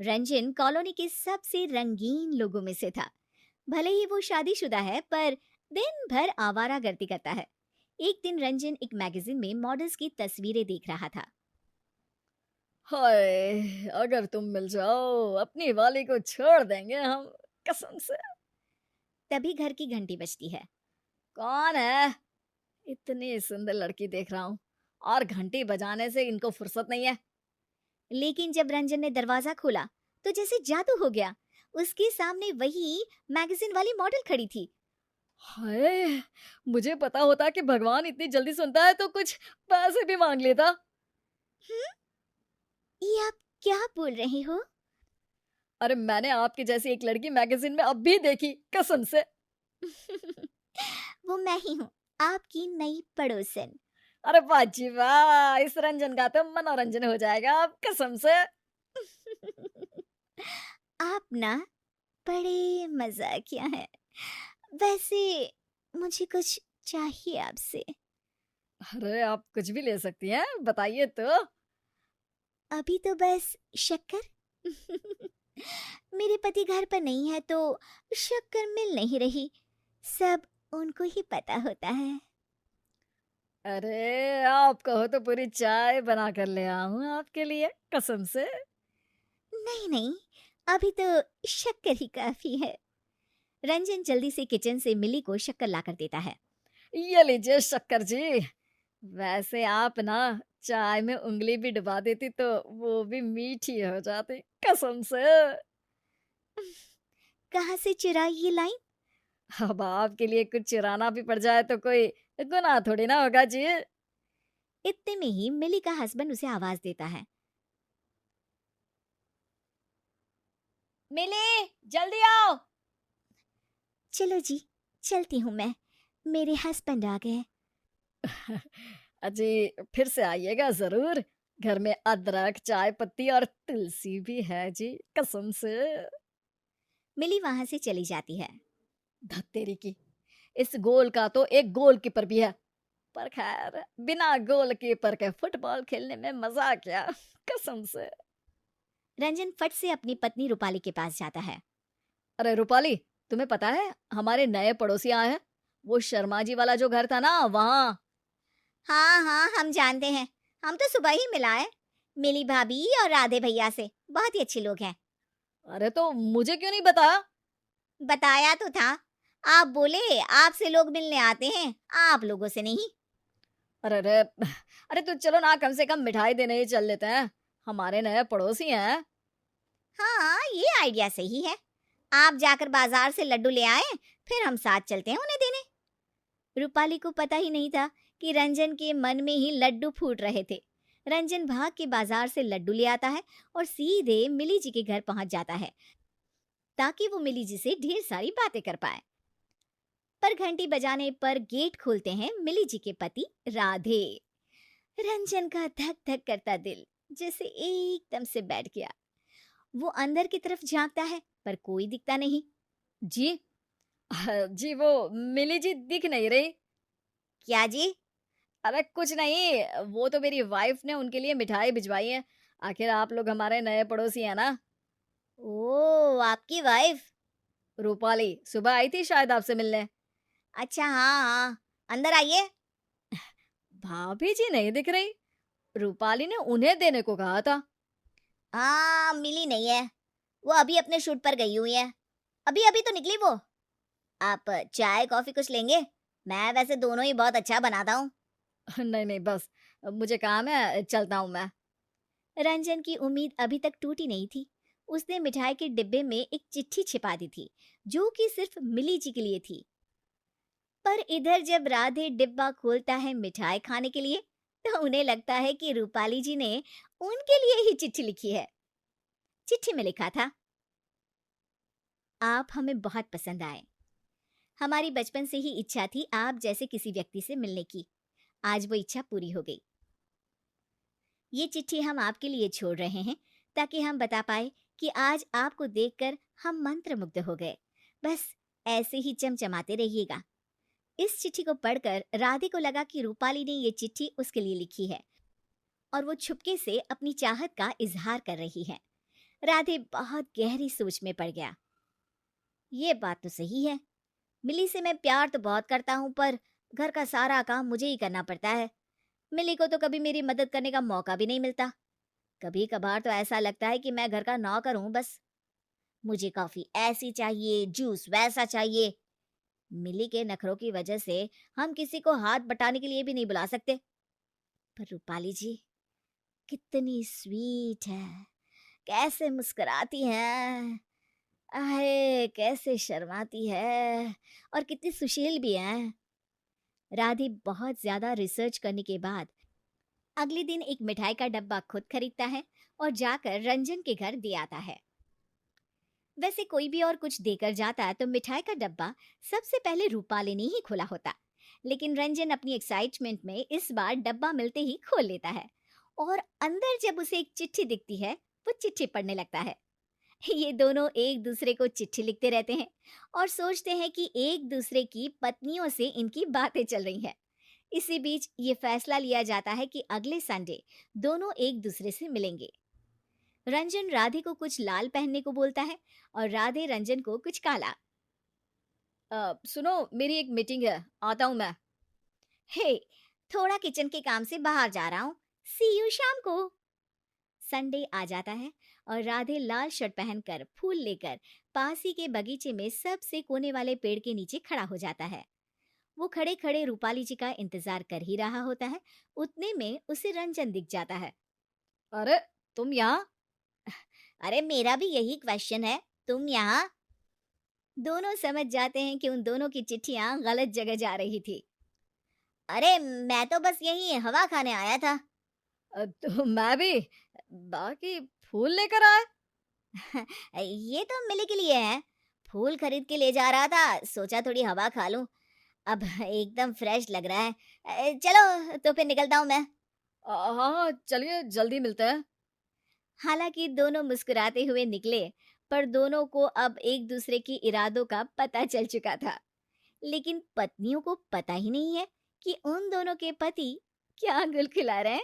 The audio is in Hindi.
रंजन कॉलोनी के सबसे रंगीन लोगों में से था। भले ही वो शादीशुदा है, पर दिन भर आवारागर्दी करता है। एक दिन रंजन एक मैगजीन में मॉडल्स की तस्वीरें देख रहा था। हाय! अगर तुम मिल जाओ, अपनी वाली को छोड़ देंगे हम, कसम से। तभी घर की घंटी बजती है। कौन है? इतनी सुंदर लड़की देख रहा हूँ और घंटी बजाने से इनको फुर्सत नहीं है। लेकिन जब रंजन ने दरवाजा खोला तो जैसे जादू हो गया। उसके सामने वही मैगजीन वाली मॉडल खड़ी थी। हाय! मुझे पता होता कि भगवान इतनी जल्दी सुनता है तो कुछ पैसे भी मांग लेता। हम्म, ये आप क्या बोल रहे हो? अरे मैंने आपकी जैसी एक लड़की मैगजीन में अब भी देखी, कसम से। वो मैं ही हूँ, आपकी नई पड़ोसन। अरे वाह जी वाह! इस रंजन का तो मनोरंजन हो जाएगा अब, कसम से। आप ना बड़े मजाकिया हैं। वैसे मुझे कुछ चाहिए आपसे। अरे आप कुछ भी ले सकती हैं, बताइए तो। अभी तो बस शक्कर। मेरे पति घर पर नहीं है तो शक्कर मिल नहीं रही। सब उनको ही पता होता है। अरे आप कहो तो पूरी चाय बना कर ले आऊं आपके लिए, कसम से। नहीं नहीं, अभी तो शक्कर ही काफी है। रंजन जल्दी से किचन से मिली को शक्कर लाकर देता है। ये लीजिए शक्कर जी। वैसे आप ना चाय में उंगली भी डुबा देती तो वो भी मीठी हो जाती, कसम से। कहाँ से चुराई ये लाइन? अब आपके लिए कुछ चुराना भी पड़ जाए तो कोई गुनाह थोड़ी ना होगा जी। इतने में ही मिली का हस्बैंड उसे आवाज देता है। मिली, जल्दी आओ। चलो जी, चलती हूँ मैं, मेरे हस्बैंड आ गए। अजी फिर से आइएगा जरूर। घर में अदरक, चाय पत्ती और तुलसी भी है जी, कसम से। मिली वहां से चली जाती है। धत्तेरी की, इस गोल का तो एक गोलकीपर भी है। पर खैर, बिना गोलकीपर के फुटबॉल खेलने में मजा क्या, कसम से। रंजन फट से अपनी पत्नी रूपाली के पास जाता है। अरे रूपाली, तुम्हें पता है हमारे नए पड़ोसी आए हैं? वो शर्मा जी वाला जो घर था ना, वहाँ। हाँ हाँ, हम जानते हैं। हम तो सुबह ही मिलाए, मिली भाभी और राधे भैया से। बहुत ही अच्छे लोग हैं। अरे तो मुझे क्यों नहीं बताया? बताया तो था, आप बोले आपसे लोग मिलने आते हैं, आप लोगों से नहीं। अरे रे, अरे तो चलो ना, कम से कम मिठाई देने ही चल लेते हैं। हमारे नए पड़ोसी हैं। हाँ, ये आइडिया सही है। आप जाकर बाजार से लड्डू ले आए, फिर हम साथ चलते हैं उन्हें देने। रूपाली को पता ही नहीं था कि रंजन के मन में ही लड्डू फूट रहे थे। रंजन भाग के बाजार से लड्डू ले आता है और सीधे मिली जी के घर पहुंच जाता है, ताकि वो मिली जी से ढेर सारी बातें कर पाए। पर घंटी बजाने पर गेट खोलते हैं मिली जी के पति राधे। रंजन का धक धक करता दिल जैसे एकदम से बैठ गया। वो अंदर की तरफ झांकता है, पर कोई दिखता नहीं। जी, जी वो मिली जी दिख नहीं रही। क्या जी? अरे कुछ नहीं, वो तो मेरी वाइफ ने उनके लिए मिठाई भिजवाई है। आखिर आप लोग हमारे नए पड़ोसी हैं ना। ओ, आपकी वाइफ? रूपाली सुबह आई थी शायद आपसे मिलने। अच्छा, हाँ हाँ, अंदर आइए। भाभी जी नहीं दिख रही। रूपाली ने उन्हें देने को कहा था। हाँ, मिली नहीं है। वो अभी अपने शूट पर गई हुई है। अभी अभी तो निकली वो। आप चाय कॉफी कुछ लेंगे? मैं वैसे दोनों ही बहुत अच्छा बनाता हूँ। नहीं नहीं, बस मुझे काम है, चलता हूँ मैं। रंजन की उम्मीद अभी तक टूटी नहीं थी। उसने मिठाई के डिब्बे में एक चिट्ठी छिपा दी थी, जो कि सिर्फ मिली जी के लिए थी। पर इधर जब राधे डिब्बा खोलता है मिठाई खाने के लिए, तो उन्हें लगता है कि रूपाली जी ने उनके लिए ही चिट्ठी लिखी है। चिट्ठी में लिखा था, आप हमें बहुत पसंद आए। हमारी बचपन से ही इच्छा थी आप जैसे किसी व्यक्ति से मिलने की। आज वो इच्छा पूरी हो गई। ये चिट्ठी हम आपके लिए छोड़ रहे हैं, ताकि हम बता पाए कि आज आपको देखकर हम मंत्रमुग्ध हो गए। बस ऐसे ही चमचमाते रहिएगा। इस चिट्ठी को पढ़कर राधे को लगा कि रूपाली ने ये चिट्ठी उसके लिए लिखी है और वो छुपके से अपनी चाहत का इजहार कर रही है। राधे बहुत गहरी सोच में पड़ गया। ये बात तो सही है, मिली से मैं प्यार तो बहुत करता हूँ, पर घर का सारा काम मुझे ही करना पड़ता है। मिली को तो कभी मेरी मदद करने का मौका भी नहीं मिलता। कभी कभार तो ऐसा लगता है कि मैं घर का नौकर हूँ बस। मुझे कॉफी ऐसी चाहिए, जूस वैसा चाहिए। मिली के नखरों की वजह से हम किसी को हाथ बटाने के लिए भी नहीं बुला सकते। पर रूपाली जी कितनी स्वीट है, कैसे मुस्कुराती है, आहे कैसे शर्माती है, और कितनी सुशील भी है। राधी बहुत ज्यादा रिसर्च करने के बाद अगले दिन एक मिठाई का डब्बा खुद खरीदता है और जाकर रंजन के घर दे आता है। वैसे कोई भी और कुछ देकर जाता तो मिठाई का डब्बा सबसे पहले रूपाली ने ही खोला होता, लेकिन रंजन अपनी एक्साइटमेंट में इस बार डब्बा मिलते ही खोल लेता है और अंदर जब उसे एक चिट्ठी दिखती है, वो चिट्ठी पढ़ने लगता है। ये दोनों एक दूसरे को चिट्ठी लिखते रहते हैं और सोचते हैं कि एक दूसरे की पत्नियों से इनकी बातें चल रही हैं। इसी बीच ये फैसला लिया जाता है कि अगले संडे दोनों एक दूसरे से मिलेंगे। रंजन राधे को कुछ लाल पहनने को बोलता है और राधे रंजन को कुछ काला। सुनो, मेरी एक मीटिंग है, आता हूँ मैं। हे, थोड़ा किचन के काम से बाहर जा रहा हूँ, सी यू शाम को। संडे आ जाता है और राधे लाल शर्ट पहनकर फूल लेकर पास ही के बगीचे में सबसे कोने वाले पेड़ के नीचे खड़ा हो जाता है। वो खड़े खड़े रूपाली जी का इंतजार कर ही रहा होता है, उतने में उसे रंजन दिख जाता है। अरे, तुम यहाँ? अरे मेरा भी यही क्वेश्चन है, तुम यहाँ? दोनों समझ जाते हैं कि उन दोनों की चिट्ठियां गलत जगह जा रही थी। अरे मैं तो बस यही हवा खाने आया था। तो मैं भी। बाकी फूल लेकर आए? ये तो मिली के लिए है, फूल खरीद के ले जा रहा था, सोचा थोड़ी हवा खा लूं। अब एकदम फ्रेश लग रहा है। चलो तो फिर निकलता हूं मैं। हाँ हाँ, चलिए जल्दी मिलते हैं। हालांकि दोनों मुस्कुराते हुए निकले, पर दोनों को अब एक दूसरे की इरादों का पता चल चुका था। लेकिन पत्नियों को पता ही नहीं है कि उन दोनों के पति क्या गुल खिला रहे हैं।